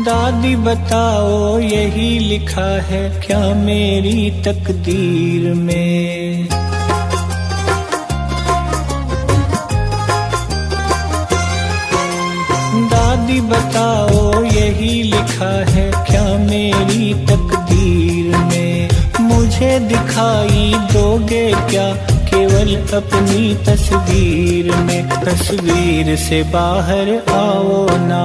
दादी बताओ यही लिखा है क्या मेरी तकदीर में। दादी बताओ यही लिखा है क्या मेरी तकदीर में। मुझे दिखाई दोगे क्या केवल अपनी तस्वीर में। तस्वीर से बाहर आओ ना,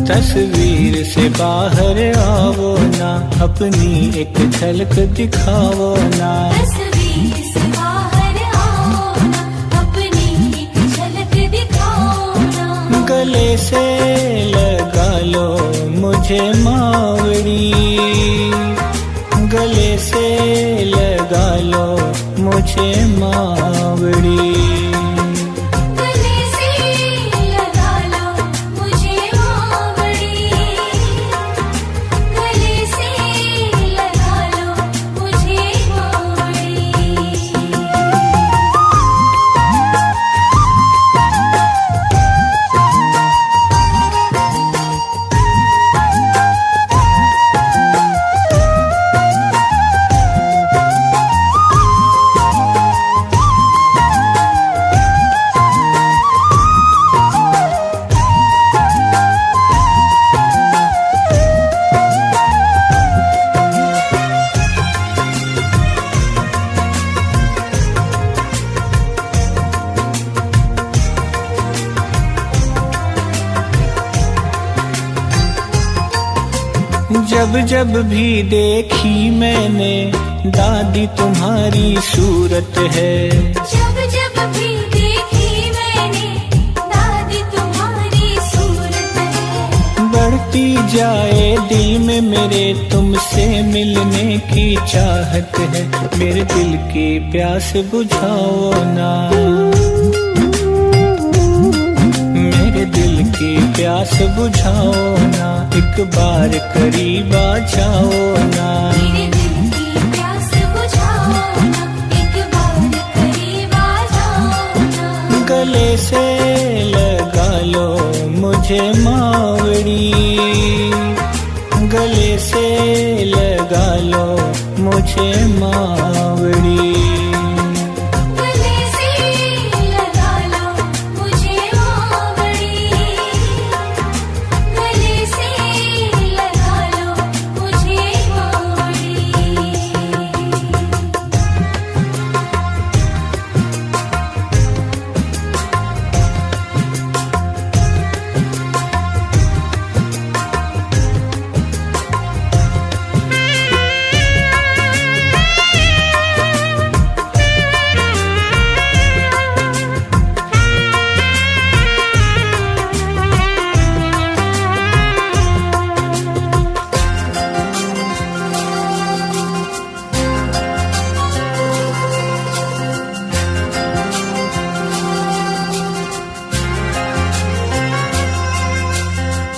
तस्वीर से बाहर आओ ना, अपनी एक झलक दिखाओ ना। तस्वीर से बाहर आओ ना, अपनी एक झलक दिखाओ ना। गले से लगा लो मुझे मावड़ी, गले से लगा लो मुझे मावड़ी। जब जब भी देखी मैंने दादी तुम्हारी सूरत है। जब जब भी देखी मैंने दादी तुम्हारी सूरत है। बढ़ती जाए दिल में मेरे तुमसे मिलने की चाहत है। मेरे दिल की प्यास बुझाओ ना, मेरे दिल की प्यास बुझाओ ना। एक बार करीब आ जाओ ना, मेरे दिल की प्यास बुझाओ ना। एक बार करीब आ जाओ ना। गले से लगा लो मुझे मावड़ी, गले से लगा लो मुझे मावड़ी।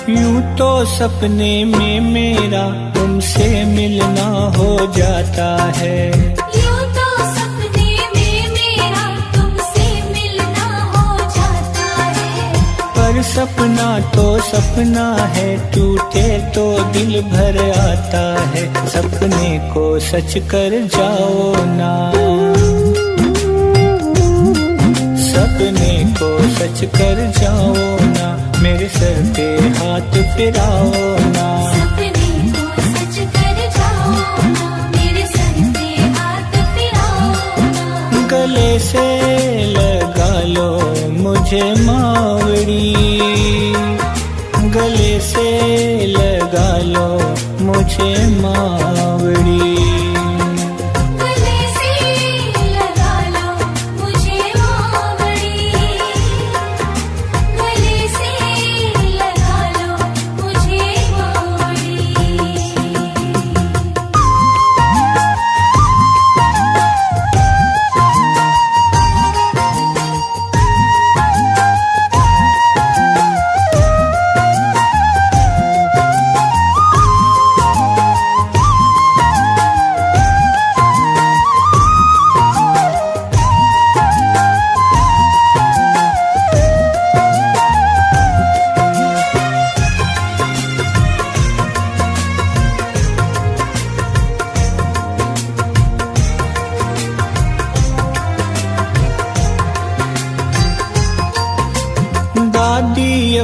यूं तो सपने में मेरा तुमसे मिलना हो जाता है। यूं तो सपने में मेरा तुमसे मिलना हो जाता है। पर सपना तो सपना है, टूटे तो दिल भर आता है। सपने को सच कर जाओ ना, सपने को सच कर जाओ ना। मेरे सर पे हाथ फिराओ ना, सपने को सच कर जाओ ना। मेरे सर पे हाथ फिराओ ना। गले से लगा लो मुझे मावड़ी, गले से लगा लो मुझे मावड़ी।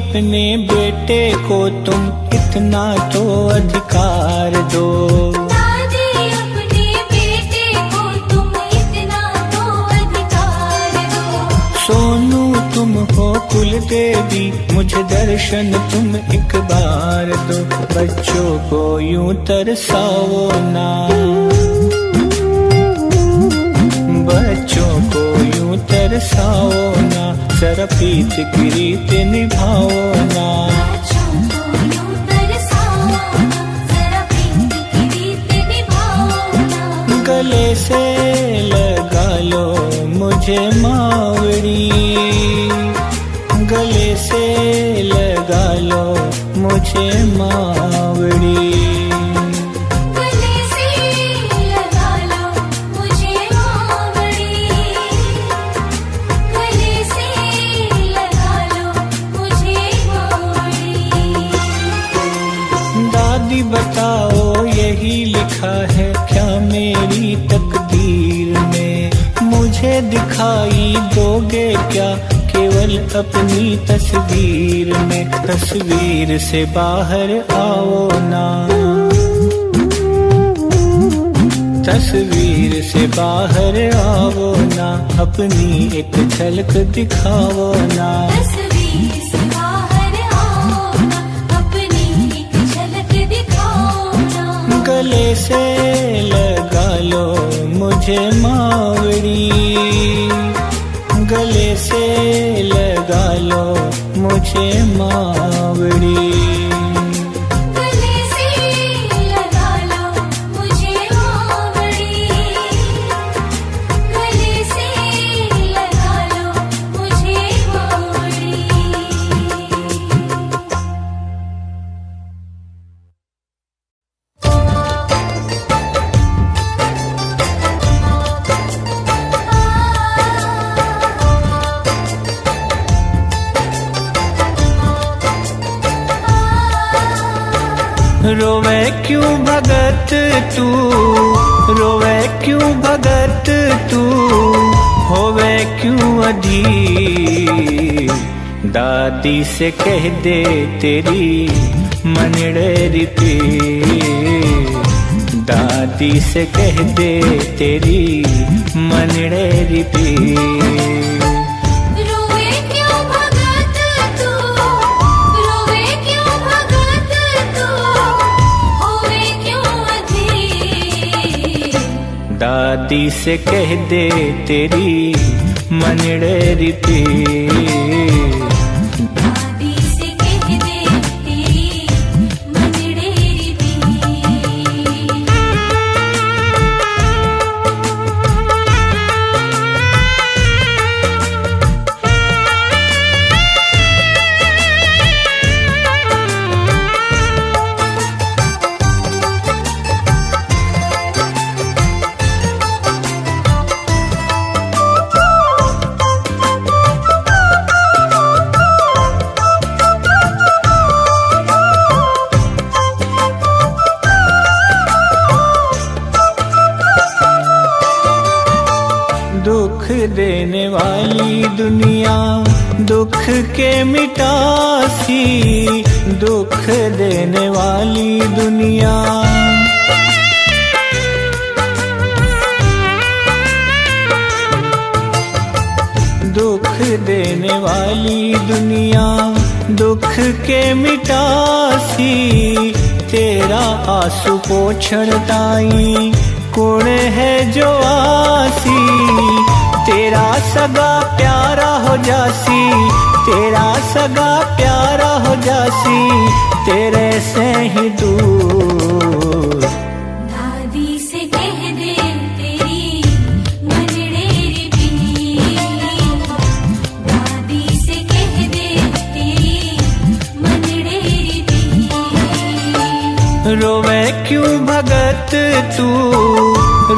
अपने बेटे को तुम इतना तो अधिकार दो। दादी अपने बेटे को तुम इतना तो अधिकार दो। सोनू तुम हो कुल देवी, मुझे दर्शन तुम एक बार दो। बच्चों को यूं तरसाओ ना, बच्चों को यूं तरसाओ ना, जरा प्रीत की रीत निभाओ ना। बच्चों को यूं तरसाओ ना, जरा प्रीत की रीत निभाओ ना। गले से लगा लो मुझे मावड़ी, गले से लगा लो मुझे मावड़ी। गले से लगा लो मुझे मावड़ी, गले से लगा लो मुझे मावड़ी। दादी बताओ यही लिखा है क्या मेरी तकदीर में? मुझे दिखाई दोगे क्या केवल अपनी तस्वीर में? तस्वीर से बाहर आओ ना, तस्वीर से बाहर आओ ना, अपनी एक झलक दिखाओ ना। तस्वीर से बाहर आओ ना, अपनी एक झलक दिखाओ ना। गले से लगा लो मुझे मावड़ी, गले से लगा लो मुझे मावड़ी। गले से लगा लो मुझे मावड़ी, गले से लगा लो मुझे मावड़ी। रोवे क्यों भगत तू, रोवे क्यों भगत तू, होवे क्यों अधीर? दादी से कह दे तेरी मनड़ेरी पीर, दादी से कह दे तेरी मनड़ेरी पीर। रोवे क्यों भगत तू, रोवे क्यों भगत तू, होवे क्यों अधीर? दादी से कह दे तेरी मनड़ेरी पीर। दादी से कह दे तेरी मनड़ेरी पीर। दुख देने वाली दुनिया दुख के मिटासी, दुख देने वाली दुनिया। दुख देने वाली दुनिया दुख के मिटासी, तेरा आंसू पोछड़ताई कौन है जो आसी? तेरा सगा प्यारा हो जासी, तेरा सगा प्यारा हो जासी, तेरे से ही दूर। दादी से कह दे तेरी मनड़ेरी पीर, दादी से कह दे तेरी मनड़ेरी पीर। रोवे क्यों भगत तू,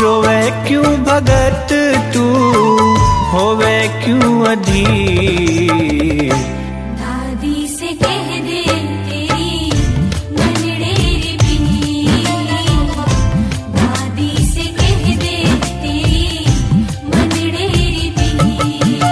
रोवे क्यों भगत तू, होवे क्यों अधीर? दादी से कह दे तेरी मनड़ेरी पीर, दादी से कह दे तेरी मनड़ेरी पीर।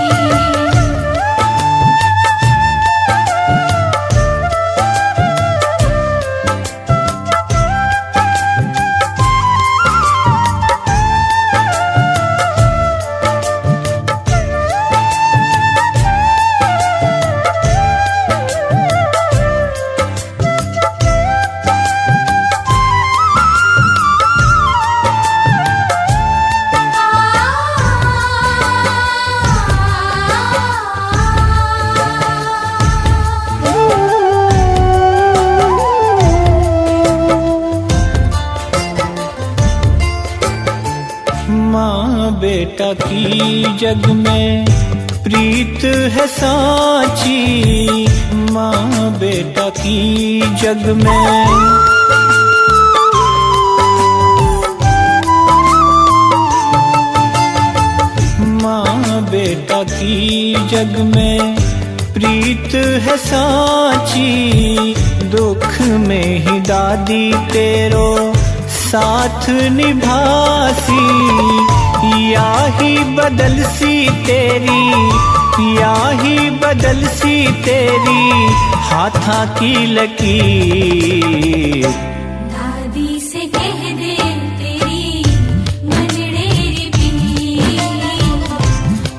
बेटा की जग में प्रीत है साची, माँ बेटा की जग में। माँ बेटा की जग में प्रीत है साची, दुख में ही दादी तेरो साथ निभासी। या ही बदल सी तेरी, या ही बदल सी तेरी हाथा की लकीर। दादी से कह दे तेरी मनड़ेरी पीर,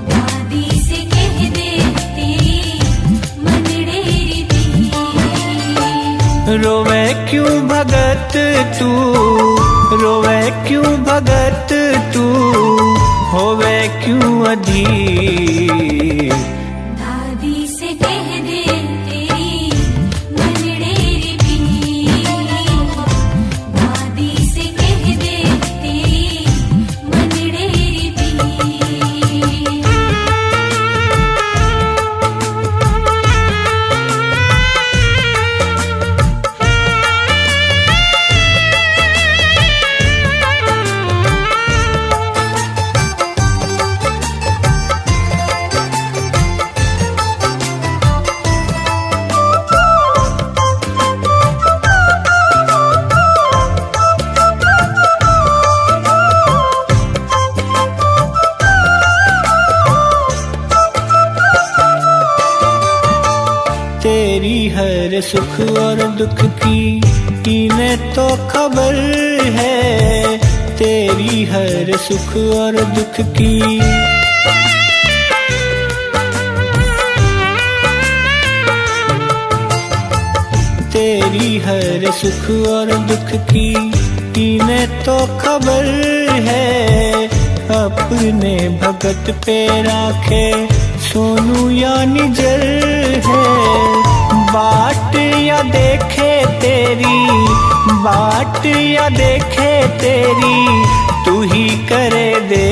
दादी से कह दे तेरी मनड़ेरी पीर। रोवे क्यों भगत तू, रोवे क्यों भगत तू, होवे क्यों अधीर। दादी से कह दे तेरी मनड़ेरी पीर, दादी से कह दे तेरी मनड़ेरी पीर। तेरी हर सुख और दुख की इन्हें तो खबर है, तेरी हर सुख और दुख की। तेरी हर सुख और दुख की इन्हें तो खबर है, अपने भगत पे राखे सोनू या निजर है। बाट या देखे तेरी, बाट या देखे तेरी, तू ही करे दे।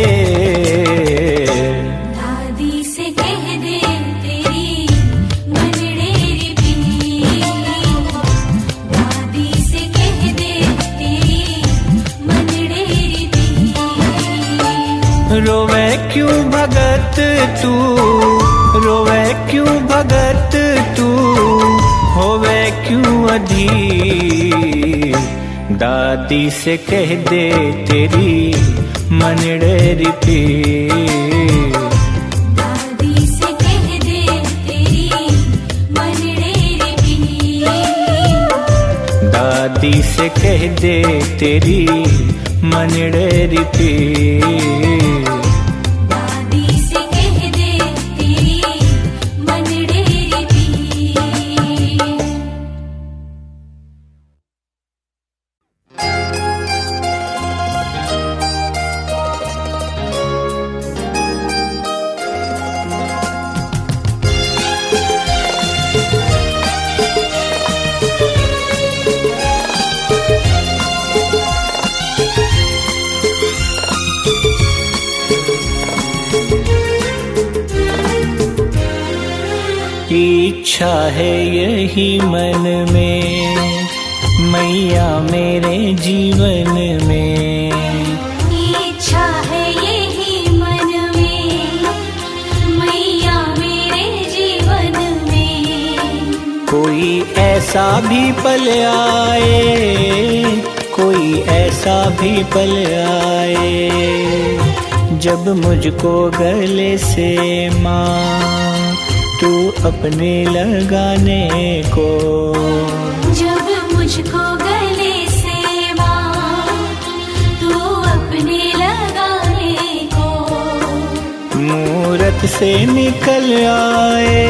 दादी से कह दे तेरी मनड़ेरी पीर, दादी से कह दे तेरी मनड़ेरी पीर। रोवे क्यों भगत तू, रोवे क्यों भगत तू, होवे क्यों अधीर। दादी से कह दे तेरी मनड़ेरी पीर, दादी से कह दे तेरी मनड़ेरी पीर, दादी से कह दे तेरी मनड़ेरी पीर। दादी से कह दे तेरी मनड़ेरी पीर। इच्छा है यही मन में मैया मेरे जीवन में, इच्छा है यही मन में मैया मेरे जीवन में। कोई ऐसा भी पल आए, कोई ऐसा भी पल आए, जब मुझको गले से माँ तू अपने लगाने को। जब मुझको गले से माँ तू अपने लगाने को। मूरत से निकल आए,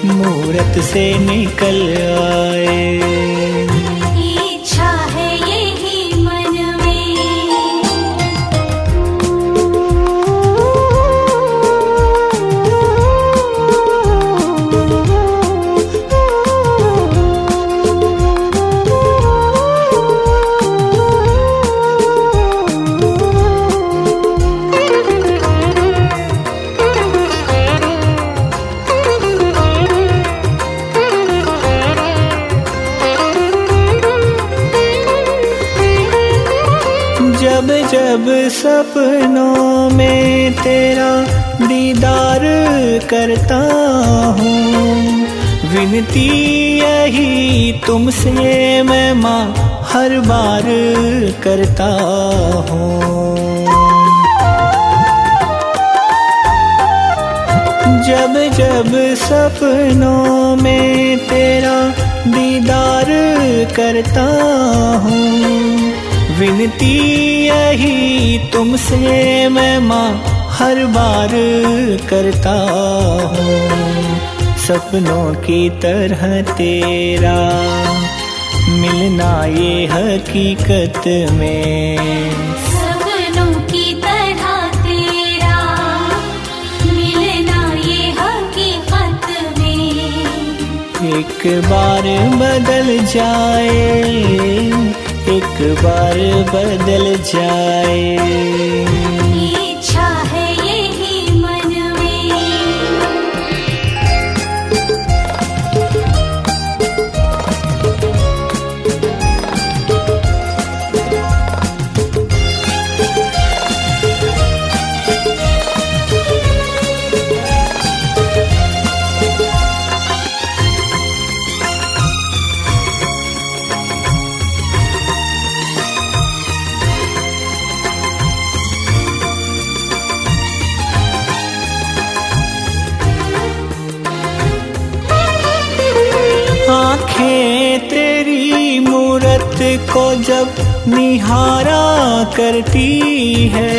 मूरत से निकल आए। इच्छा है यही मन में। जब सपनों में तेरा दीदार करता हूँ, विनती यही तुमसे मैं माँ हर बार करता हूँ। जब जब सपनों में तेरा दीदार करता हूँ, विनती यही तुमसे मैं माँ हर बार करता हूँ। सपनों की तरह तेरा मिलना ये हकीकत में, सपनों की तरह तेरा मिलना ये हकीकत में। एक बार बदल जाए, एक बार बदल जाए, इच्छा है यही मन में। आँखें तेरी मूरत को जब निहारा करती है,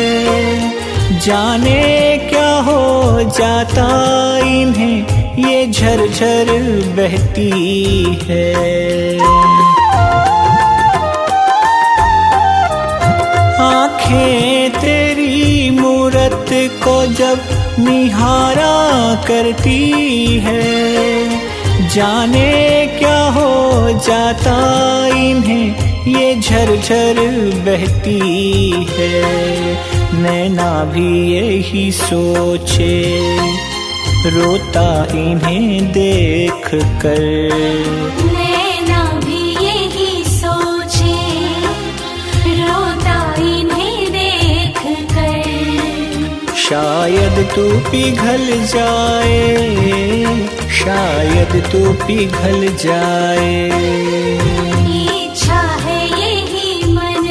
जाने क्या हो जाता इन्हें ये झरझर बहती है। आँखें तेरी मूरत को जब निहारा करती है, जाने क्या हो जाता इन्हें ये झरझर बहती है। नैना भी यही सोचे, रोता इन्हें देख कर, नैना भी यही सोचे, रोता इन्हें देख कर। शायद तू पिघल जाए, शायद तू पिघल जाए, इच्छा है यही मन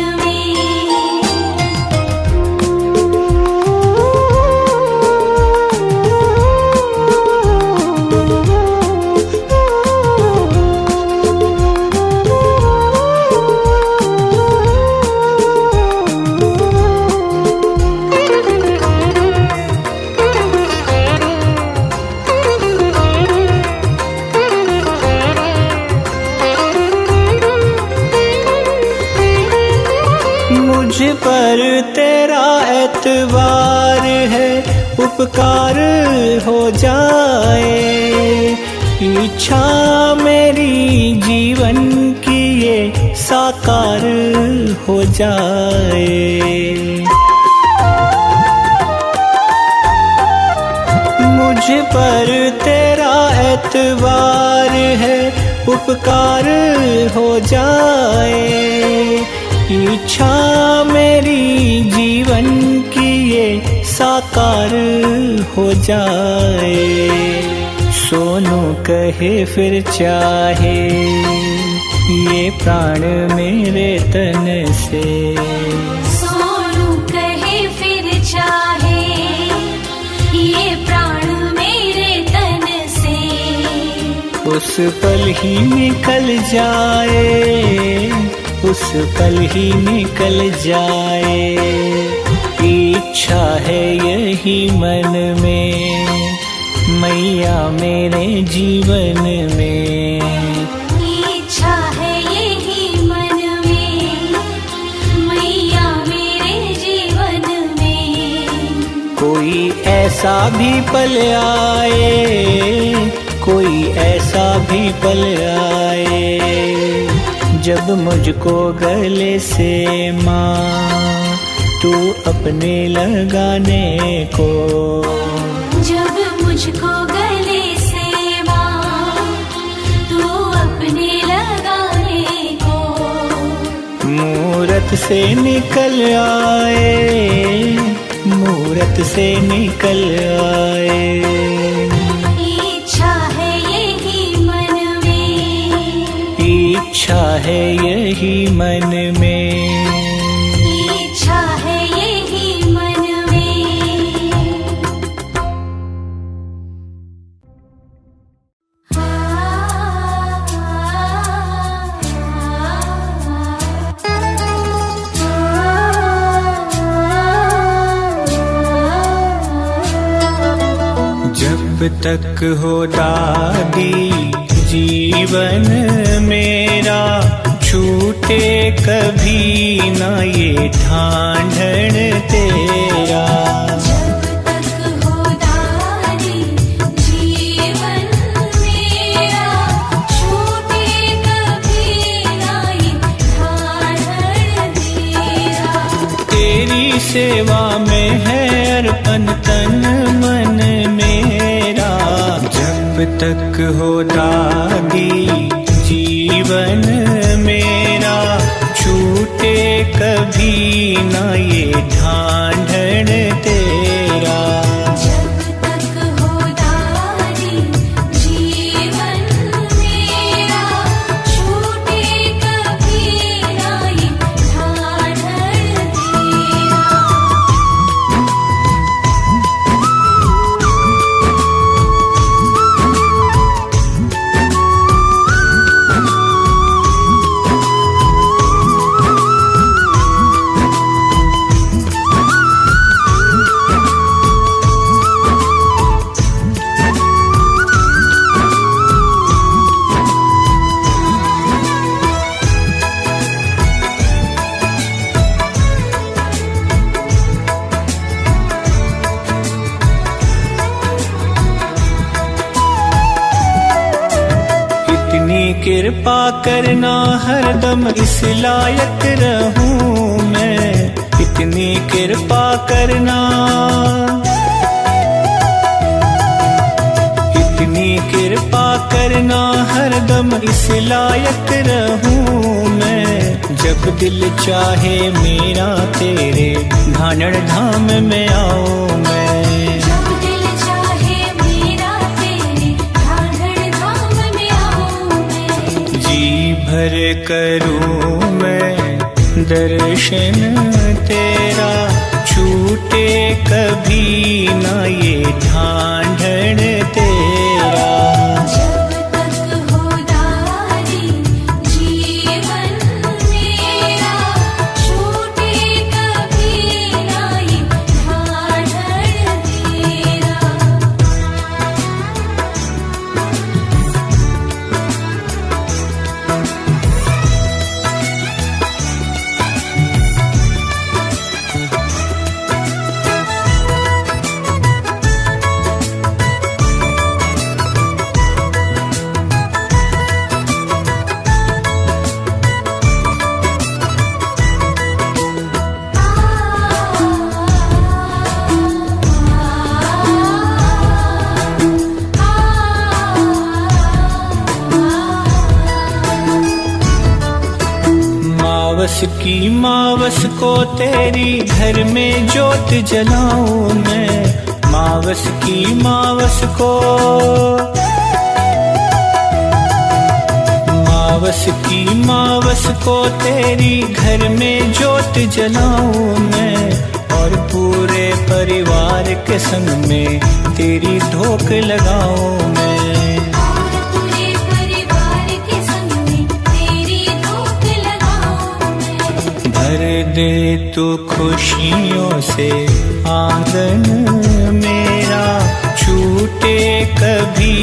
मुझ पर तेरा एतबार है, उपकार हो जाए। इच्छा मेरी जीवन की ये साकार हो जाए। मुझ पर तेरा एतबार है, उपकार हो जाए। इच्छा मेरी जीवन की ये साकार हो जाए। सोनू कहे फिर चाहे ये प्राण मेरे तन से, सोनू कहे फिर चाहे ये प्राण मेरे तन से, उस पल ही निकल जाए, उस पल ही निकल जाए। इच्छा है यही मन में, मैया मेरे जीवन में। इच्छा है यही मन में, मैया मेरे जीवन में। कोई ऐसा भी पल आए, कोई ऐसा भी पल आए, जब मुझको गले से माँ तू अपने लगाने को, जब मुझको गले से माँ तू अपने लगाने को। मूरत से निकल आए, मूरत से निकल आए। इच्छा है यही मन में, इच्छा है यही मन में, इच्छा है यही मन में। जब तक हो दादी जीवन मेरा, छूटे कभी ना ये ढांढन तेरा। जब तक हो दादी जीवन मेरा, छूटे कभी ना ये ढांढन तेरा। तेरी सेवा में है अर्पण तन मन मेरा। जब तक हो दादी जीवन मेरा, छूटे कभी ना ये ढांढन तेरा। जब तक हो दादी जीवन मेरा, छूटे कभी ना ये ढांढन तेरा। इतनी कृपा करना हरदम इस लायक रहूं मैं। इतनी कृपा करना, इतनी कृपा करना हरदम इस लायक रहूं मैं। जब दिल चाहे मेरा तेरे भानड़ धाम में आऊं मैं। जब दिल चाहे मेरा तेरे ढांढन धाम में आऊं मैं। जी भर करूं मैं दर्शन तेरा, छूटे कभी ना ये ढांढन तेरा। जब तक हो दादी जीवन मेरा, छूटे कभी ना ये ढांढन तेरा। मावस की मावस को तेरी घर में जोत जलाऊं मैं। मावस की मावस को, मावस की मावस को तेरी घर में जोत जलाऊं मैं। और पूरे परिवार के संग में तेरी धोख लगाऊं मैं। और पूरे परिवार के संग में तेरी धूप लगाऊं मैं। भर दे तू खुशियों से आंगन मेरा, छूटे कभी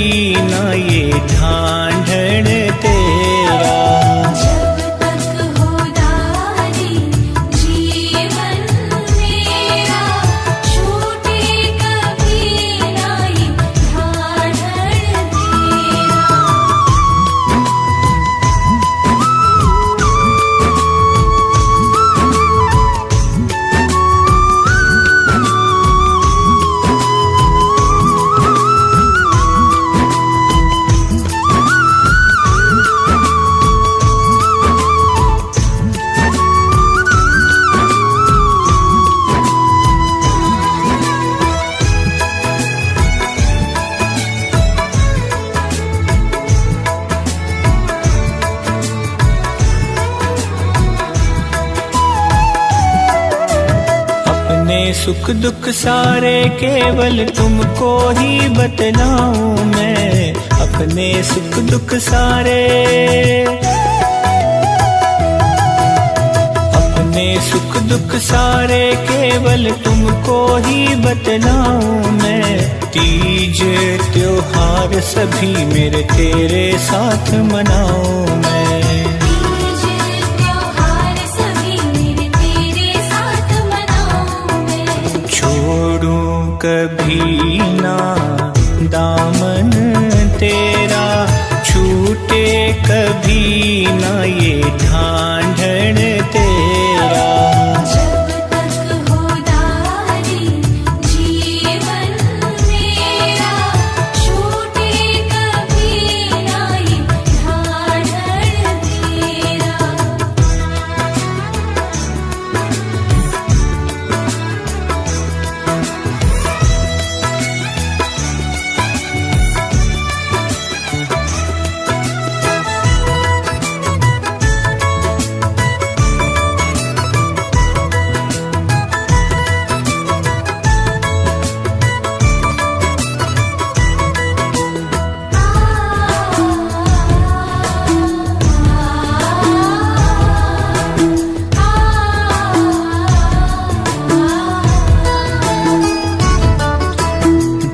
ना ये ढांढन तेरा। जब तक हो दादी जीवन मेरा, छूटे कभी ना ये ढांढन तेरा। सुख दुख सारे केवल तुमको ही बतलाऊं मैं, अपने सुख दुख सारे, अपने सुख दुख सारे केवल तुमको ही बतलाऊं मैं। तीज त्योहार सभी मेरे तेरे साथ मनाऊं मैं। तीज त्योहार सभी मेरे तेरे साथ मनाऊं मैं। छोड़ूं कभी ना दामन तेरा, छूटे कभी ना ये ढांढन तेरा। जब तक हो दारी जीवन मेरा, छूटे कभी ना ये ढाढर तेरा।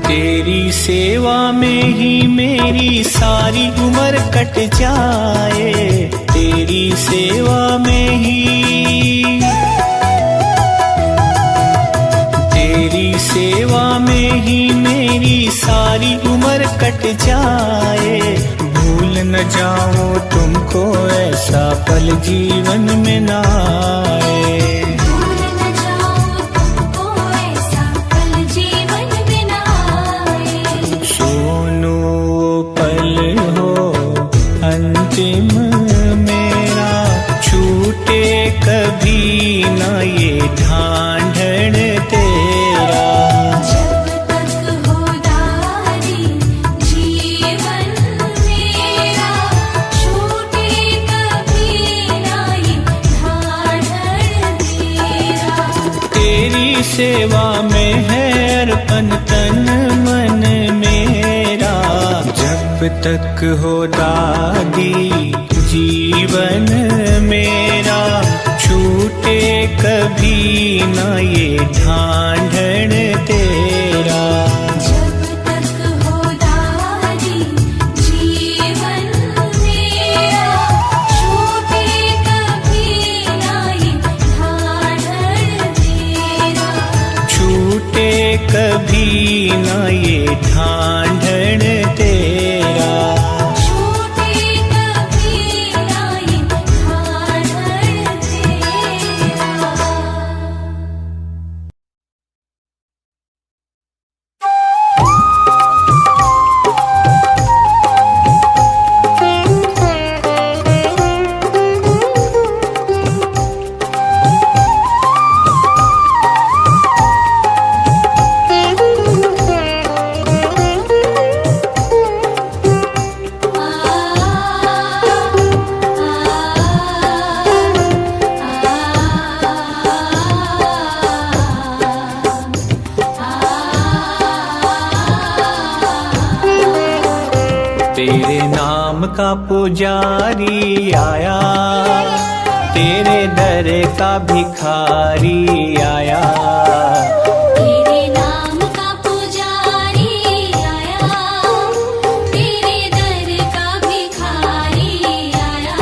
तेरी सेवा में ही मेरी सारी उम्र कट जाए, तेरी सेवा में ही, तेरी सेवा में ही मेरी सारी उम्र कट जाए। भूल न जाऊं तुमको ऐसा पल जीवन में ना आए। भूल न जाऊं तुमको ऐसा पल जीवन में ना आए। सोनू पल हो अंतिम मेरा, छूटे कभी ना ये ढांढन तेरा। जब तक हो दारी जीवन मेरा, छूटे कभी ना ये ढाढर तेरा। तेरी सेवा में है अर्पण तन मन मेरा, जब तक हो दादी जीवन मेरा, छूटे कभी ना ये ढांढन तेरा। जब तक हो दारी जीवन मेरा, छूटे कभी ना ये ढाढर तेरा। छूटे कभी ना ये ढांढन तेरा। छूटे कभी ना ये ढाढर तेरा। तेरे नाम का पुजारी आया, तेरे दर का भिखारी आया। तेरे नाम का पुजारी आया, तेरे दर का भिखारी आया।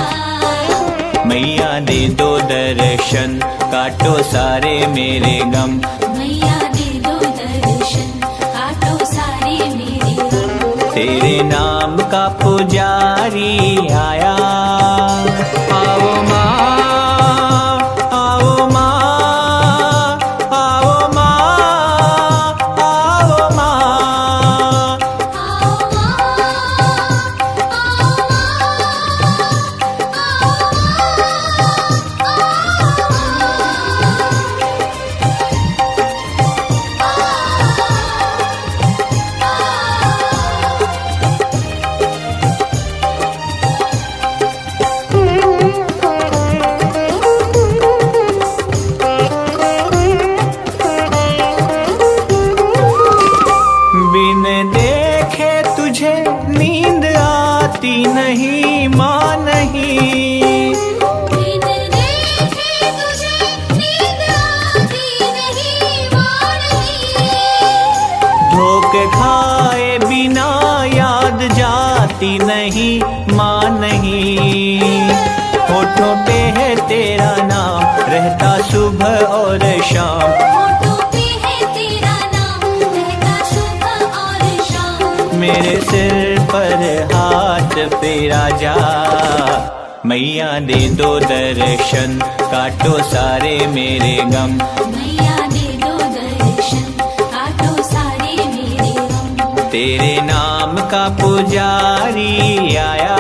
मैया दे दो दर्शन, काटो सारे मेरे गम। मैया दे दो दर्शन, काटो सारे मेरे गम। तेरे नाम का पुजारी आया। आओ माँ, आओ माँ, आओ माँ, आओ माँ। आओ माँ, रहता सुबह और शाम। होठों पे है तेरा नाम, रहता सुबह और शाम। मेरे सिर पर हाथ फेरा जा, मैया दे दो दर्शन, काटो सारे मेरे गम। मैया दे दो दर्शन, काटो सारे मेरे गम। तेरे नाम का पुजारी आया,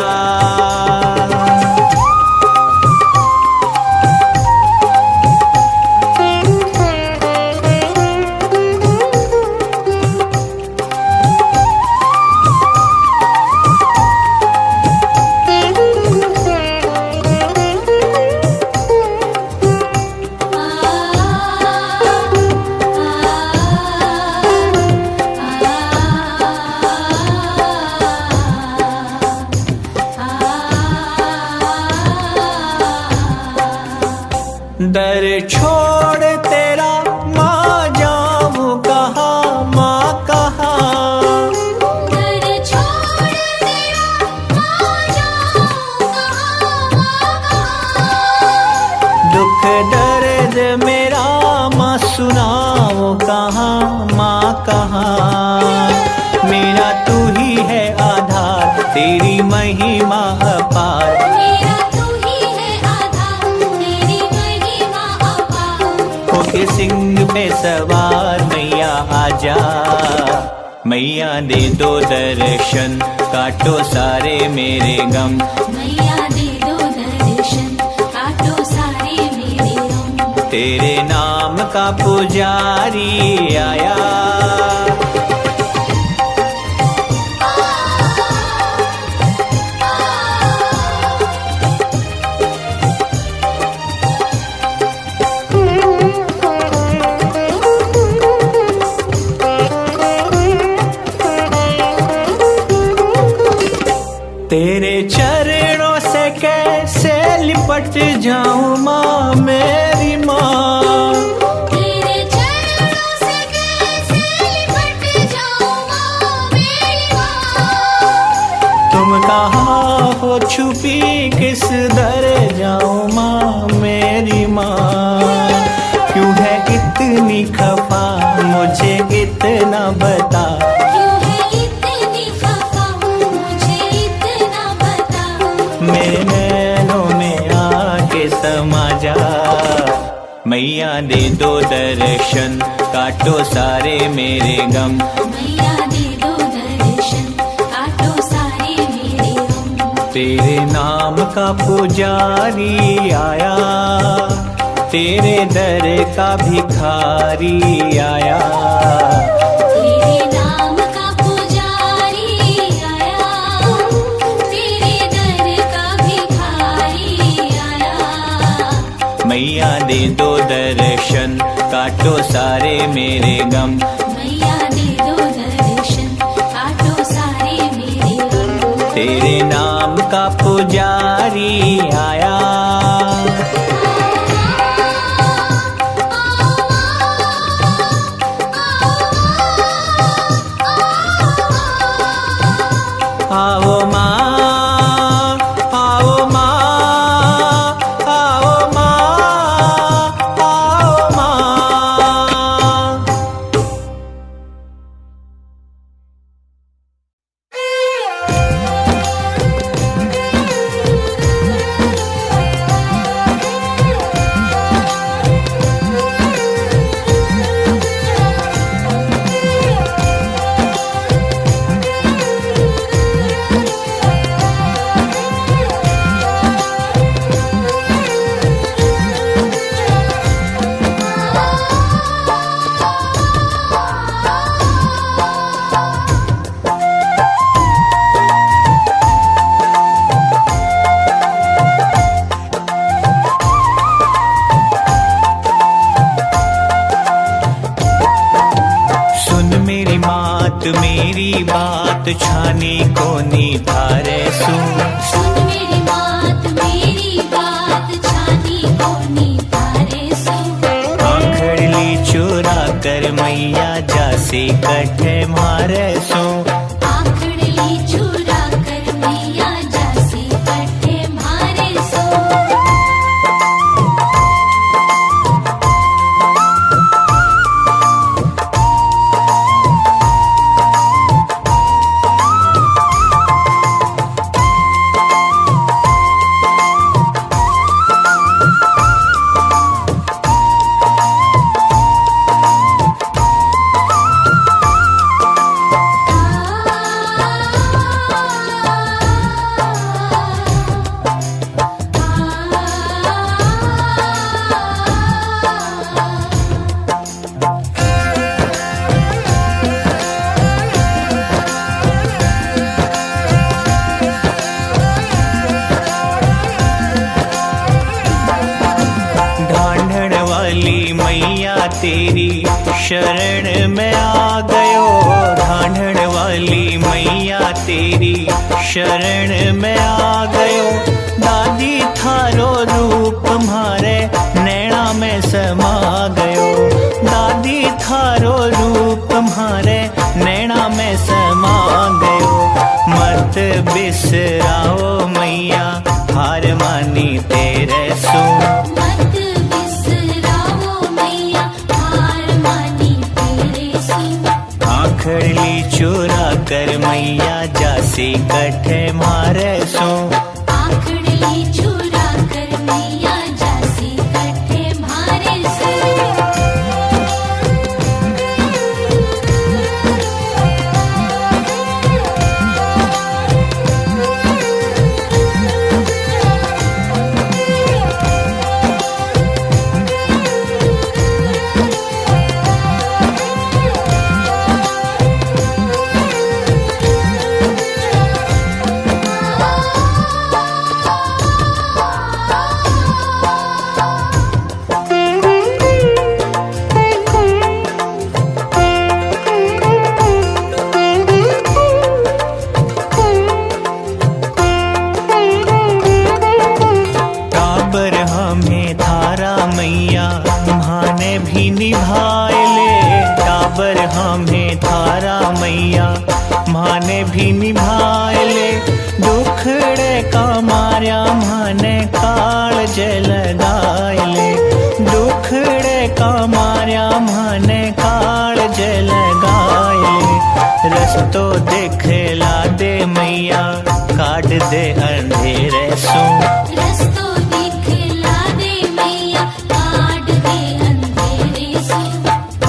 दर छोड़ तेरा माँ जाऊँ कहाँ, माँ कहाँ। दर छोड़ तेरा माँ जाऊँ कहाँ, माँ कहाँ। दुख दर्द मेरा माँ सुनाओ कहाँ, माँ कहाँ। मेरा तू ही है आधार, तेरी महिमा अपार। मेरा तू ही है आधार, तेरी महिमा अपार। होके सिंह पे सवार मैया आजा, मैया दे दो दर्शन, काटो सारे मेरे गम। मैया दे दो दर्शन, काटो सारे मेरे गम। तेरे नाम का पुजारी आया, तेरे चरणों से कैसे लिपट जाऊं माँ मेरी माँ। तेरे चरणों से कैसे लिपट जाऊं माँ मेरी माँ। तुम कहाँ हो छुपी, किस दर जाऊं माँ मेरी माँ। क्यों है इतनी खफा, मुझे इतना बता। क्यों है इतनी खफा, मुझे इतना बता। मेरे नैनों में आके समा जा, मैया दे दो दर्शन, काटो सारे मेरे गम। मैया दे दो दर्शन, काटो सारे मेरे गम। तेरे नाम का पुजारी आया, तेरे दर का भिखारी आया। तेरे नाम का पुजारी आया, तेरे दर का भिखारी आया। मैया दे दो दर्शन, काटो सारे मेरे गम। मैया दे दो दर्शन, काटो सारे मेरे गम। तेरे नाम का पुजारी आया, आओ माँ, आओ माँ, आओ माँ, आओ माँ। मेरी बात छानी कोनी थारे सुन मेरी बात छानी कोनी थारे आखड़ली चुरा कर मैया जासी कठे मारे सो आखड़ली चुरा कर मैया जासी कठे मारे सो तेरी शरण में आ गयो, ढांढण वाली मैया तेरी शरण में आ गयो। दादी थारो रूप म्हारे नैना में समा गयो, दादी थारो रूप म्हारे नैना में समा गयो। मत बिसराओ मैया हार मानी तेरे सो, मत बिसराओ मैया हार मानी तेरे सो। आखड़ली चुरा कर मैया जासी कठे मारे सो, आखड़ली चुरा कर मैया जासी कठे मारे सो। म्हाने भी निभाए ले, टाबर हमें थारा मैया म्हाने भी निभाए ले। दुखड़े का मार्या म्हाने काल जलगाए ले, दुखड़े का मार्या म्हाने काल जलगाए ले। रस्तो दिखला दे मैया काट दे अंधेरे सो, रस्तो दिखला दे मैया काट दे अंधेरे सो।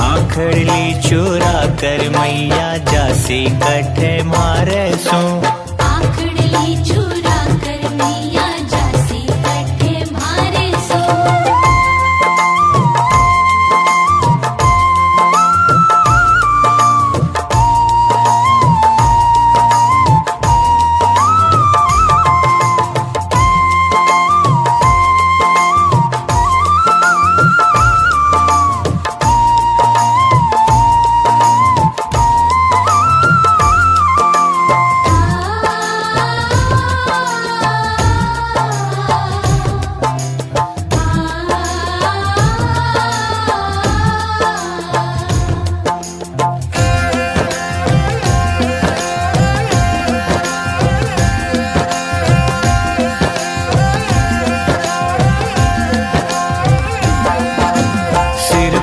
आखड़ली चुरा कर मैया जासी कठे मारे सो, आखड़ली चुरा कर मैया जासी कठे मारे सो।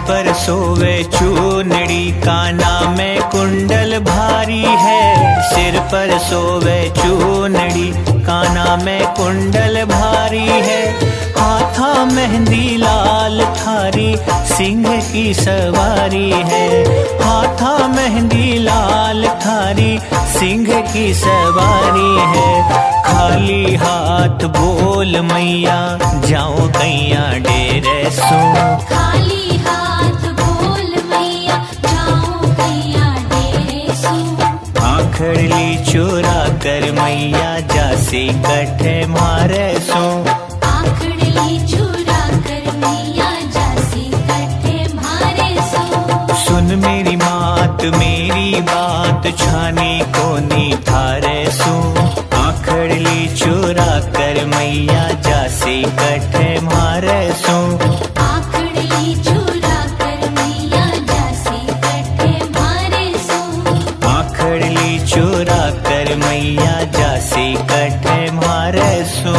पर सोवे चूनड़ी काना में कुंडल भारी है, सिर पर सोवे चूनड़ी काना में कुंडल भारी है। हाथा मेहंदी लाल थारी सिंह की सवारी है, हाथा मेहंदी लाल थारी सिंह की सवारी है। खाली हाथ बोल मैया जाऊं कैया डेरे सो, खाली हाथ बोल मैया जाऊं कैया डेरे सो। आखड़ली चुरा कर मैया जासी कठे मारे सो, आखड़ली चुरा कर मैया जासी कठे मारे सो। सुन मेरी मात मेरी बात छानी कोनी थारे सो, आखड़ली चुरा कर मैया जासी कठे मारे सो, आखड़ली चुरा कर मैया जासी कठे मारे सो। आखड़ली चुरा कर मैया जासी कठे मारे सो।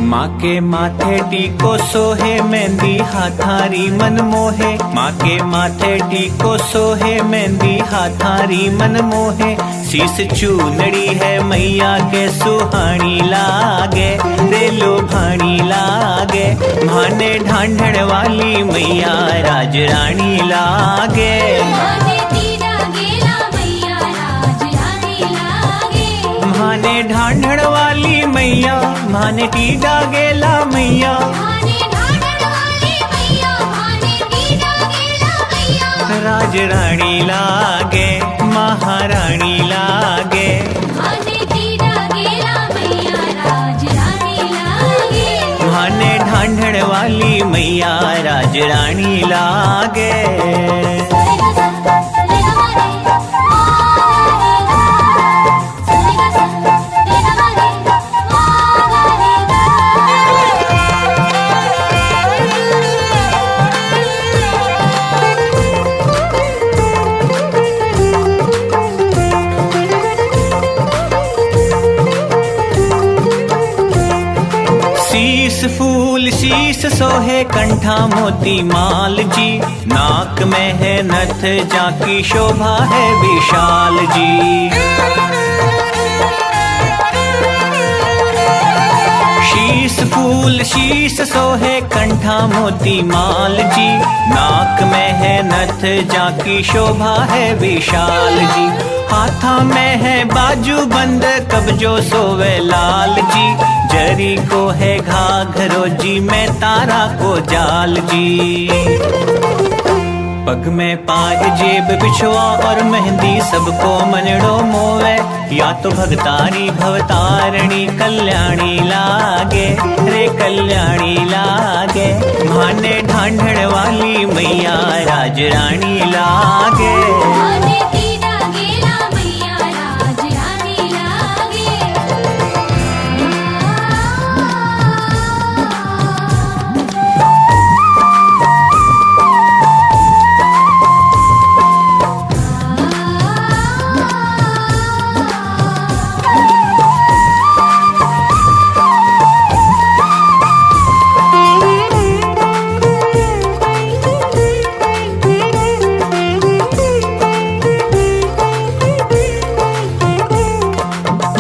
माँ के माथे टीको सोहे मेहंदी हाथारी मन मोहे, माँ के माथे टीको सोहे मेहंदी हाथारी मन मोहे। शीस चूनड़ी है मैया के सुहानी लागे, रे लोभानी लागे, माने ढांढण वाली मैया राज रानी लागे। माने तीरा गेला मैया राज रानी लागे। माने ढांढण वाली मैया माने टीडा गेला मैया। माने ढाढण वाली मैया माने तीरा गेला मैया। राज रानी लागे महारानी लागे। माने तीरा गेला मैया राज रानी लागे। माने ढांढण वाली मैया राज रानी लागे। शीस फूल शीस सोहे कंठा मोती माल जी। नाक में है नथ जाकी शोभा है विशाल जी। शीस फूल शीस सोहे कंठा मोती माल जी। नाक में है नथ जाकी शोभा है विशाल जी। हाथा में है बाजू बंद कब्जो सोवे लाल जी। जरी को है घाघरो जी मैं तारा को जाल जी। पग में पाग जेब बिछुआ और मेहंदी सबको मनड़ो मोवे। या तो भगतारी भवतारणी कल्याणी लागे रे कल्याणी लागे। माने ढांढण वाली मैया राज रानी लागे। माने तीरा गेला मैया राज रानी लागे।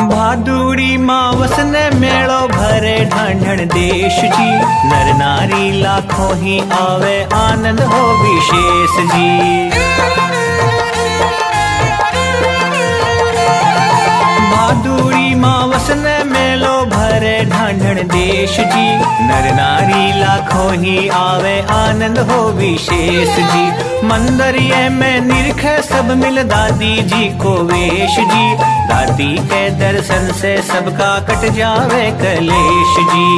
भादुड़ी मावस ने मेड़ो भरे ढांढण देश जी। नर नारी लाखों ही आवे आनंद हो विशेष जी। भादुड़ी मावस ने मेलो भरे ढांढण देश जी। नर नारी लाखों ही आवे आनंद हो विशेष जी। मंदरिये में निरखे सब मिल दादी जी को वेश जी। दादी के दर्शन से सबका कट जावे कलेश जी।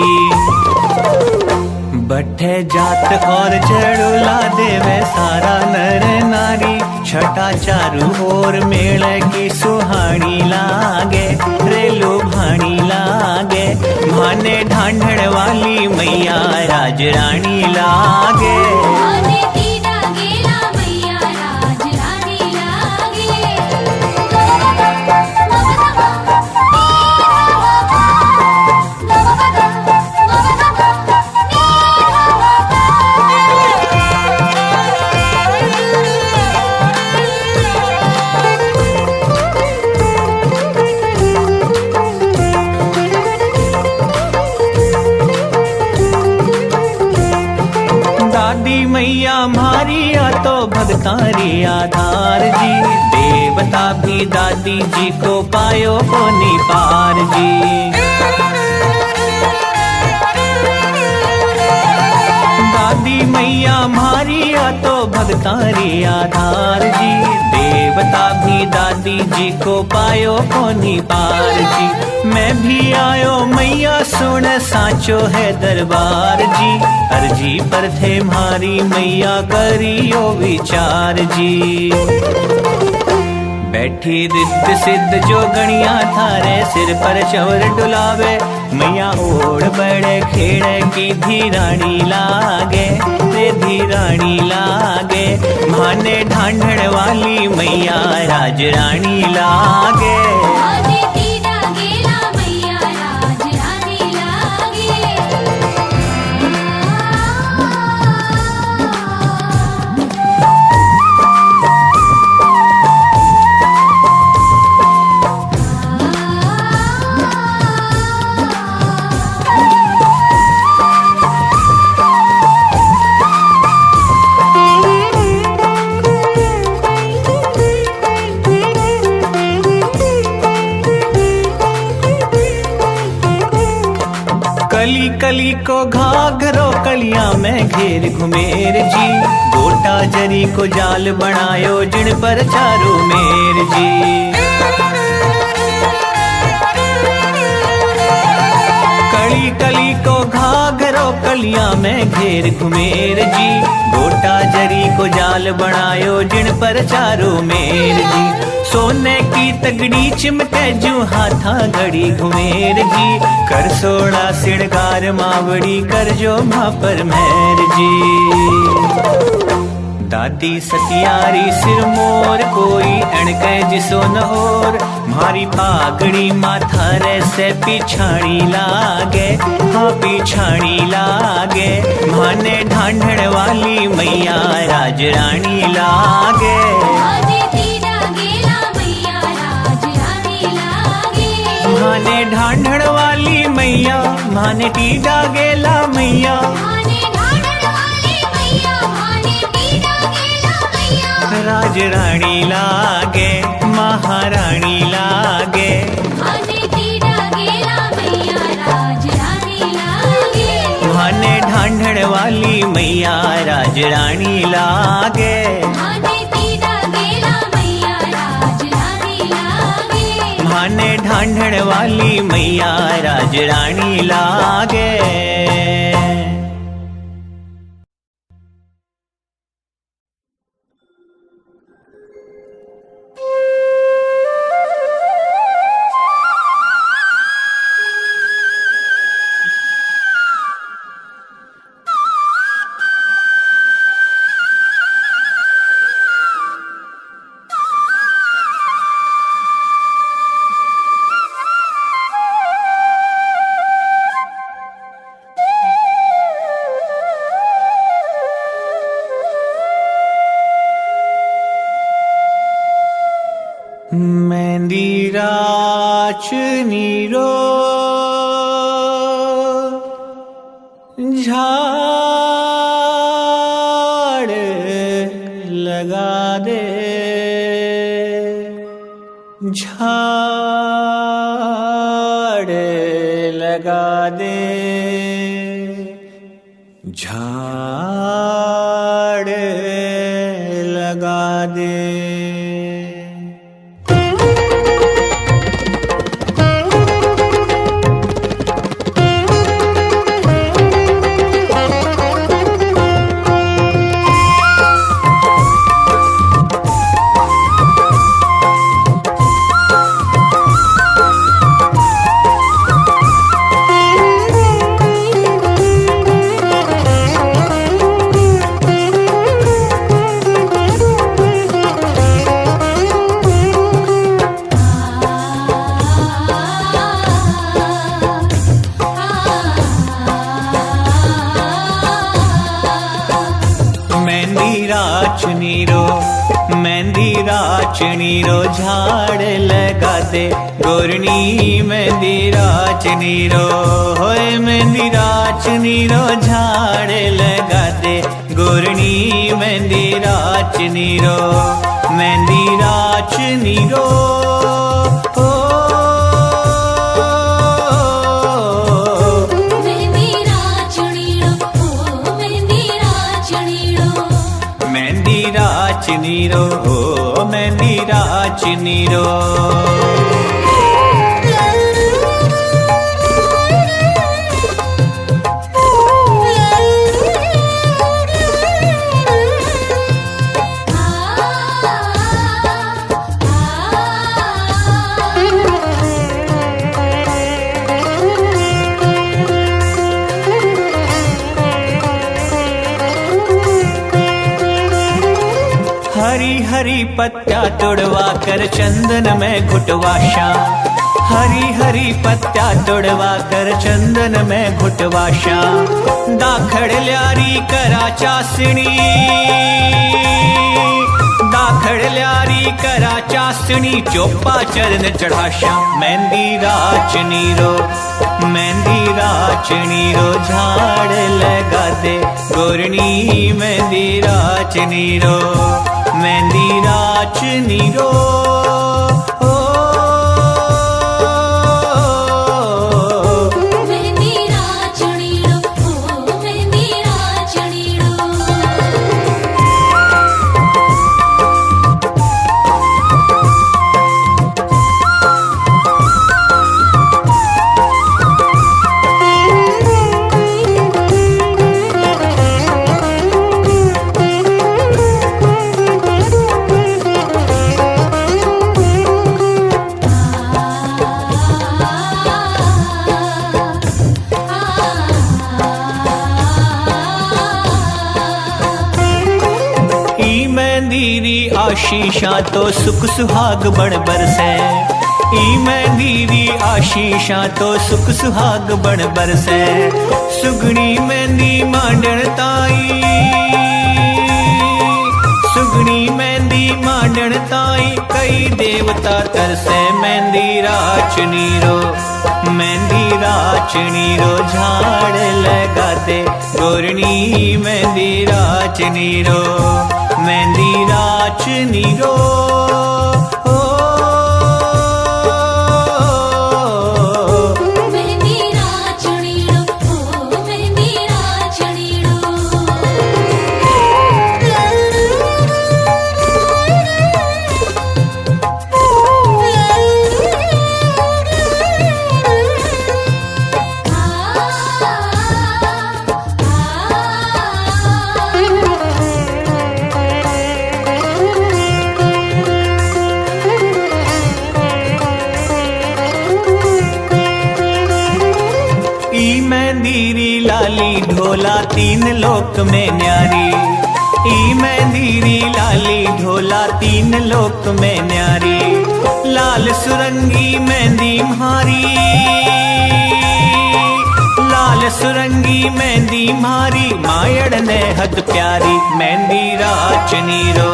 बट्ठे जात और चढ़ुला देवे सारा नर नारी। छटा चारू ओर मेल की सुहानी लागे रे लुभानी लागे। माने ढांढण वाली मैया राज रानी लागे। माने तीरा गेला मैया राज रानी लागे। दादी मैया मारी या तो भगतारी आधार जी। देवता भी दादी जी को पायो को निपार जी। दादी मैया मारी या तो भगतारी आधार जी। देवता भी दादी जी को पायो को निपार जी। मैं भी आयो मैया सुन साचो है दरबार जी। अर्जी पर थे मारी मैया करियो विचार जी। बैठी रिद्ध सिद्ध जो गणिया थारे सिर पर चवर डुलावे। मैया ओढ़ बड़े खेड़े की धीरानी लागे रे धीरानी लागे। माने ढांढण वाली मैया राज रानी लागे। माने तीरा गेला मैया राज रानी लागे। कली कली को घाघरो कलियां में घेर घुमेर जी, गोटा जरी को जाल बनायो जिन पर चारो मेर जी। कली कली को घाघरो कलियां में घेर घुमेर जी, गोटा जरी को जाल बनायो जिन पर चारो मेर जी। सोने की तगड़ी चिमटे जू हाथा घड़ी घुमेर जी, कर सोड़ा सिड़गार मावड़ी कर जो माँ पर मेर जी। दादी सतियारी सिर मोर कोई अणके जिसो न और, मारी पागड़ी माथा रे से पिछाड़ी लागे, हाँ पिछाड़ी लागे। माने ढांढण वाली मैया राजरानी लागे, माने ढांढण वाली मैया, माने टीडा गेला मैया, राजरानी लागे, महारानी लागे। माने ढांढण वाली मैया राजरानी लागे, माने ढांढण वाली मैया राजरानी लागे। मेहंदी राचनी रो झाड़ लगा दे, झाड़ लगा दे, झाड़ लगा दे। मेहंदी राचनी रो झाड़ लगा दे, गोरनी मेहंदी राचनी रो, होए मेहंदी राचनी रो झाड़ लगा दे, गोरनी मेहंदी राचनी रो, मेहंदी राचनी रो। राचनी रो, ओ मेहंदी राचनी रो। हरी हरी पत्ता तोड़वा कर चंदन में घुटवाशा, हरी हरी पत्ता तोड़वा कर चंदन में घुटवाशा, दाखड़ ल्यारी करा चासनी, दाखड़ ल्यारी करा चासनी, चोपा चरण चढ़ाशा। मेहंदी राचनी रो, मेहंदी राचनी रो झाड़ लगा दे, गोरनी मेहंदी राचनी रो, मेहंदी राचनी रो। मेहंदी राचनी आशीषां तो सुख सुहाग बण बरसै। ई मेहंदी दी आशीषां तो सुख सुहाग बण बरसै। सुगनी मेहंदी मांडण ताई, सुगनी मेहंदी मांडण ताई कई देवता तरसै। मेहंदी राचनी रो, मेहंदी राचनी रो झाड़ लगा दे गोरनी। मेहंदी राचनी रो, मेहंदी राचनी रो। मेहंदी राचनी रो, ओ मेहंदी राचनी ई मेहंदी री लाली ढोला तीन लोक में न्यारी। ई मेहंदी री लाली ढोला तीन लोक में न्यारी। लाल सुरंगी मेहंदी म्हारी, लाल सुरंगी मेहंदी म्हारी मायड़ ने हद प्यारी। मेहंदी राचनी रो,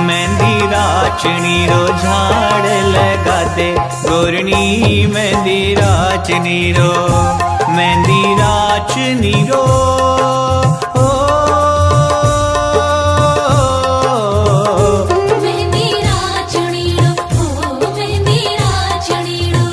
मेहंदी राचनी रो झाड़ लगा दे गोरनी। मेहंदी राचनी रो, मेहंदी राचनी रो। मेहंदी राचनी रो, ओ मेहंदी राचनी रो।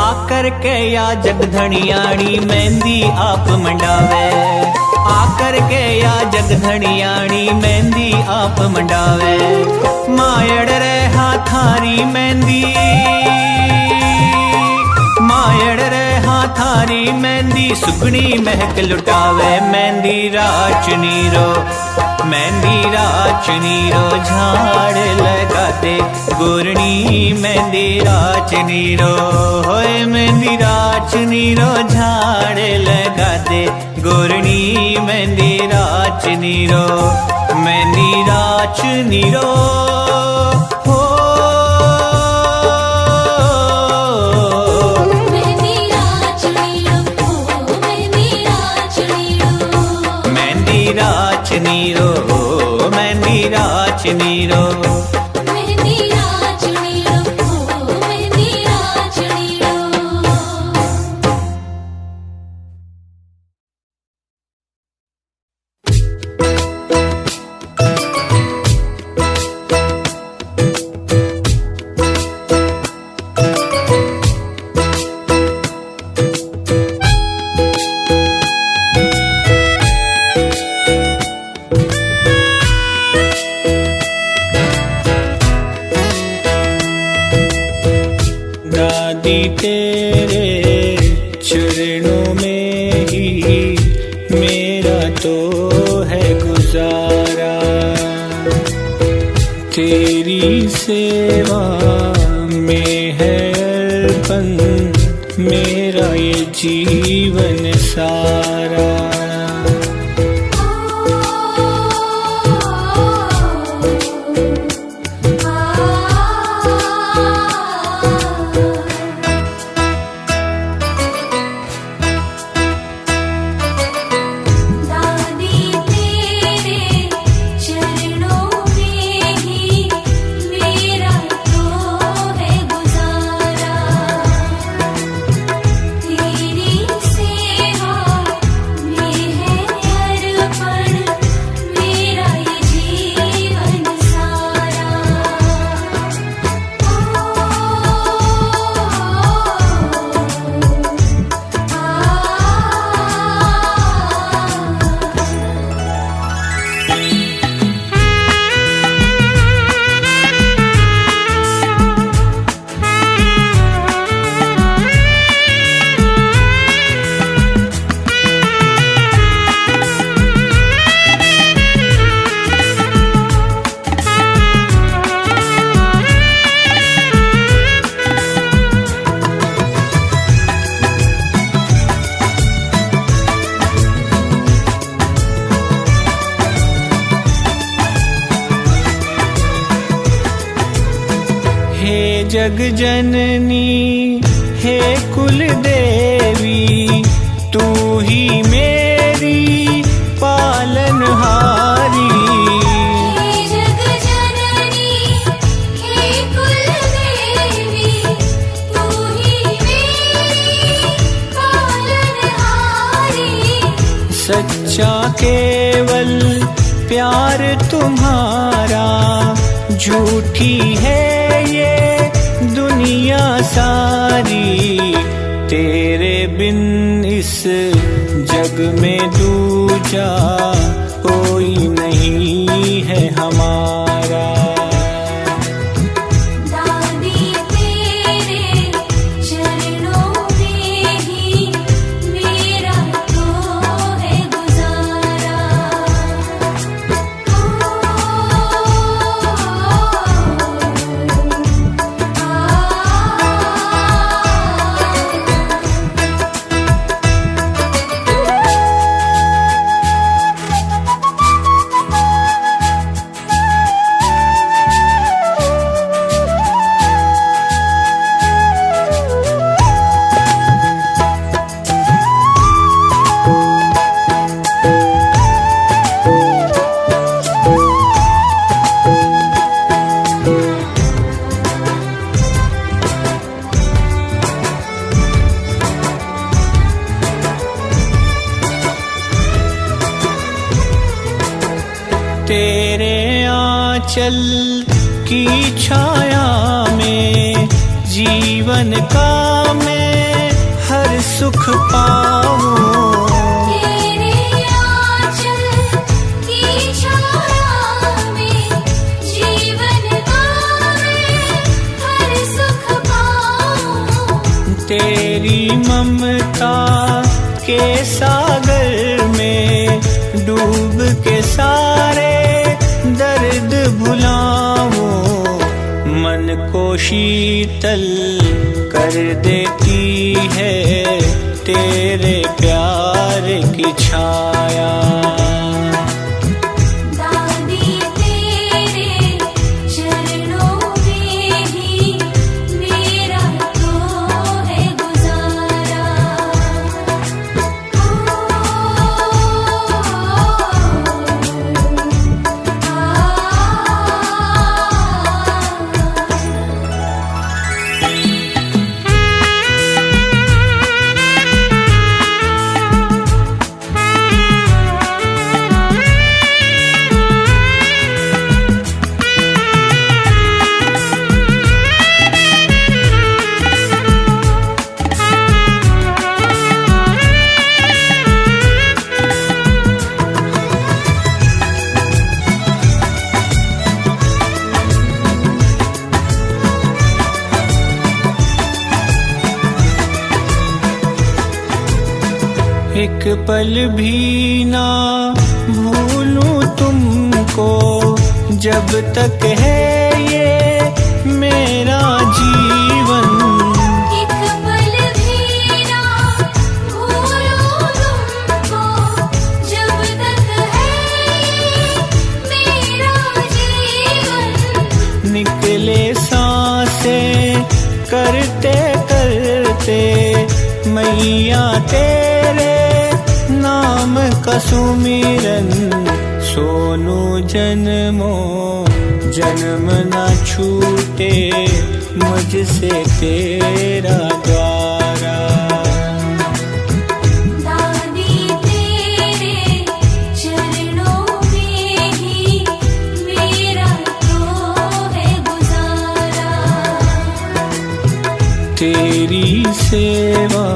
आकर के या जगधनियाणी मेहंदी आप मंडावे। आकर के या जगधनियाणी मेहंदी आप मंडावे। मायड़ रहा थारी मेहंदी, मायड़ रहा थारी मेहंदी सुगनी महक लुटावे। मेहंदी राचनी रो, मेहंदी राचनी रो झाड़ लगा दे गोरनी। मेहंदी राचनी रो, होए मेहंदी राचनी रो झाड़ लगा दे गोरनी। मेहंदी राचनी रो, मेहंदी राचनी रो। हो मेहंदी राचनी रो, ओ मेहंदी राचनी रो। मेहंदी राचनी रो, मेहंदी राचनी रो। मेहंदी राचनी रो, ओ मेहंदी राचनी रो। दादी तेरे चरणों में ही मेरा तो है गुजारा। तेरी सेवा में है अर्पण मेरा ये जीवन सारा। दादी तेरे चरणों में ही मेरा तो है गुजारा। तेरी सेवा में जग जननी हे कुल देवी, तू ही मेरी पालनहारी। हे जग जननी हे कुल देवी, तू ही मेरी पालनहारी। सच्चा केवल प्यार तुम्हारा, झूठी है ये दुनिया सारी। तेरे बिन इस जग में दूजा कोई नहीं है हमारा। दादी तेरे चरणों में ही मेरा तो है गुजारा। तेरे आंचल की छाया में जीवन का मैं हर सुख पाऊं। तेरे आंचल की छाया में जीवन का मैं हर सुख पाऊं। तेरी ममता के सागर में डूब के सारे दर्द भुलाऊं। मन को शीतल कर देती है तेरे प्यार की छाया। दादी तेरे चरणों में ही मेरा तो है गुजारा। एक पल भी ना भूलूं तुमको, जब तक है ये मेरा जीवन। एक पल भी ना भूलूं तुमको, जब तक है मेरा जीवन। निकले सांसें करते करते मैया तेरे नाम का सुमिरन। सोनू जन्मों जन्म ना छूटे मुझसे तेरा द्वारा। दादी तेरे चरणों में ही मेरा तो है गुजारा। तेरी सेवा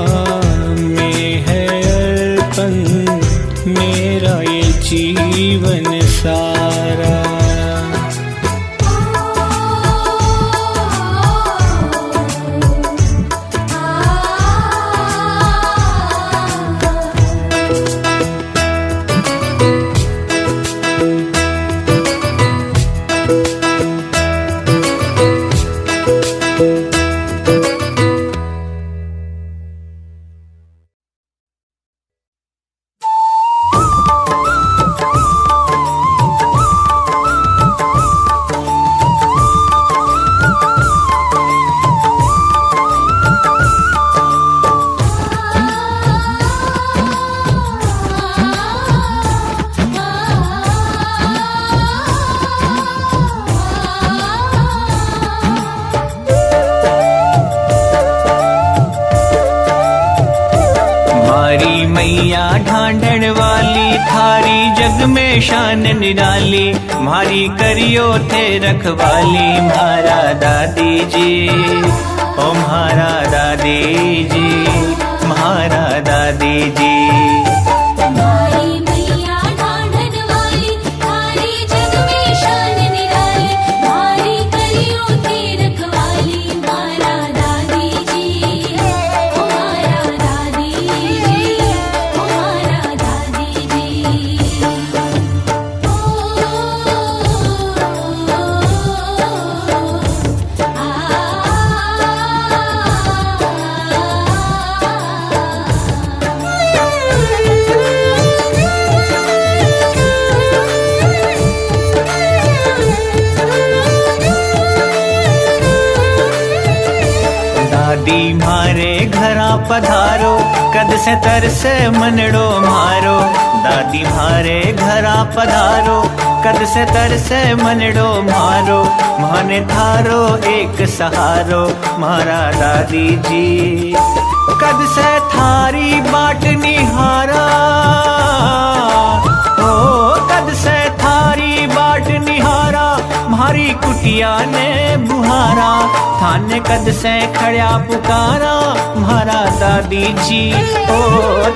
में है अर्पण मेरा ये जीवन सारा। आ मैया ढांढण वाली, थारी जग में शान निराली, म्हारी करियो थे रखवाली, म्हारा दादी जी, ओ म्हारा दादी जी, म्हारा दादी जी। मारी मैया ढांढन वाली, थारी जग में शान निराली, मारी करियो थे रखवाली, म्हारा दादी जी, ओ म्हारा दादी जी, ओ म्हारा दादी जी। दादी म्हारे घरा पधारो, कद से तरसे मनड़ो म्हारो, दादी म्हारे घरा पधारो, कद से तरसे मनड़ो म्हारो, माने थारो एक सहारो, म्हारा दादी जी, कद से थारी बाट निहारा, ओ कद से थारी बाट निहारा, म्हारी कुटिया ने बुहारा, थाने कद से खड़ा पुकारा, म्हारा दादी जी, ओ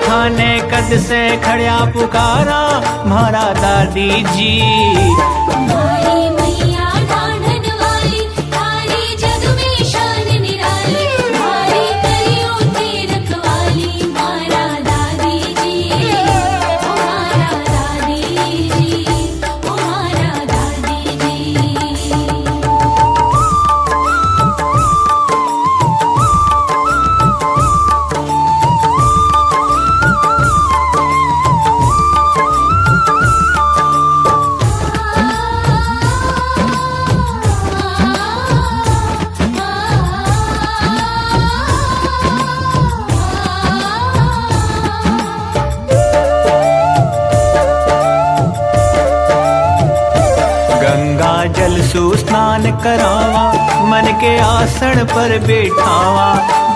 थाने कद से खड़ा पुकारा, म्हारा दादी जी। मारी मैया ढांढन वाली, थारी जग में शान निराली, मारी करियो थे रखवाली, म्हारा दादी जी, ओ म्हारा दादी जी, ओ म्हारा दादी जी। गंगा जल सु स्नान करावा, मन के आसन पर बैठावा,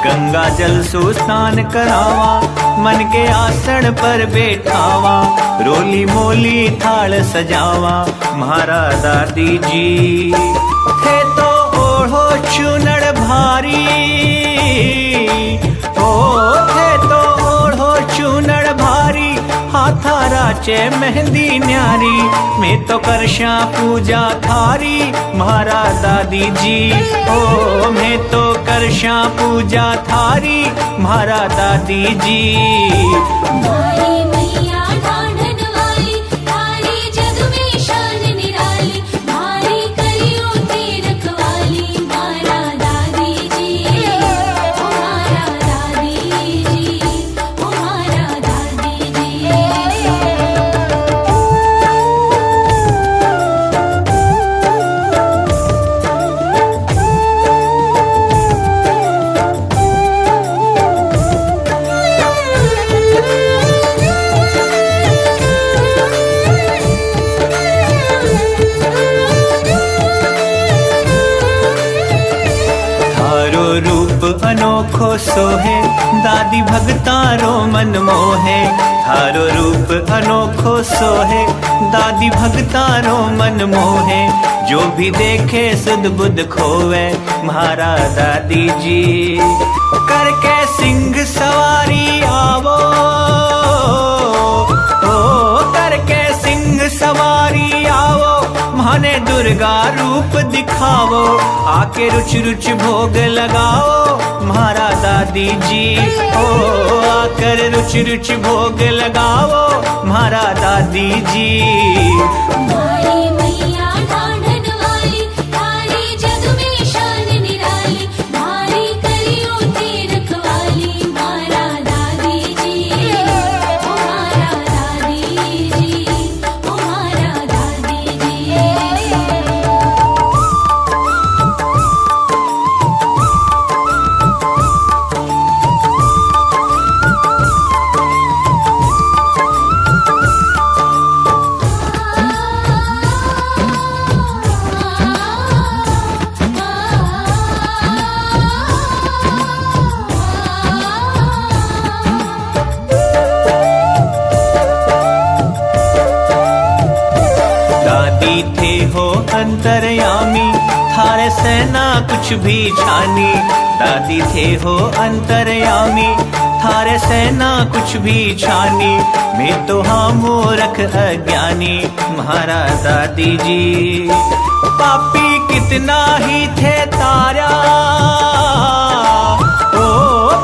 गंगा जल सु स्नान करावा, मन के आसन पर बैठावा, रोली मोली थाल सजावा, म्हारा दादी जी, थे तो ओढ़ो चुनड़ भारी, ओ थे तो ओढ़ो चुनड़ भारी, हाथा राचे मेहंदी न्यारी, मैं तो करशा पूजा थारी, म्हारा दादी जी, ओ मैं तो करशा पूजा थारी, म्हारा दादी जी। मारी मैया ढांढन वाली, थारी जग में शान निराली, मारी करियो थे रखवाली, म्हारा दादी जी, ओ म्हारा दादी जी, ओ म्हारा दादी जी। थारो रूप अनोखो सोहे, दादी भगतारो मन मोहे, थारो रूप अनोखो सोहे, दादी भगतारो मन मोहे, जो भी देखे सुध बुध खोवे, म्हारा दादी जी, करके सिंह सवारी आवो, ओ करके सिंह सवारी आवो, माने दुर्गा रूप दिखावो, आके रुच रुच भोग लगाओ, म्हारा दादी जी, ओ आकर रुच रुच भोग लगाओ, म्हारा दादी जी। मारी मैया ढांढन वाली, थारी जग में शान निराली, मारी करियो थे रखवाली, म्हारा दादी जी, ओ म्हारा दादी जी, ओ म्हारा दादी जी। अंतर्यामी, थारे सेना कुछ भी छानी। दादी थे हो अंतर्यामी, थारे सेना कुछ भी छानी। मैं तो हाँ मूर्ख अज्ञानी, म्हारा दादी जी। पापी कितना ही थे तारा, ओ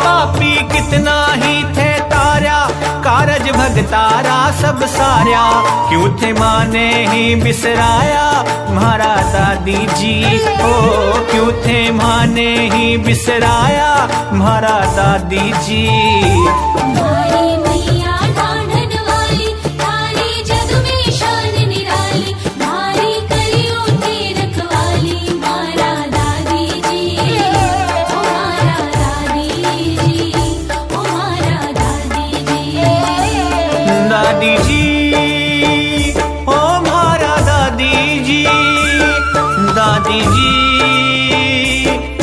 पापी कितना ही थे तारा। कारज भगतारा सब सारा, क्यों थे माने ही बिसराया म्हारा दादी जी। ओ क्यों थे माने ही बिसराया म्हारा दादी जी। मारी मैया ढांढन वाली, थारी जग में शान निराली। मारी करियो थे रखवाली, मारा दादी जी। ओ मारा दादी जी, ओ मारा दादी जी। दादी जी, ओ म्हारा दादी जी। दादी जी,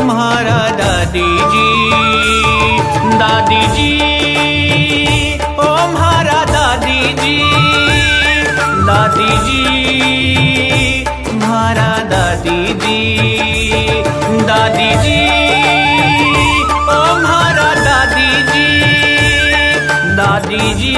म्हारा दादी जी। दादी जी, ओ म्हारा दादी जी। दादी जी, म्हारा दादी जी। दादी जी, ओ म्हारा दादी जी। दादी जी।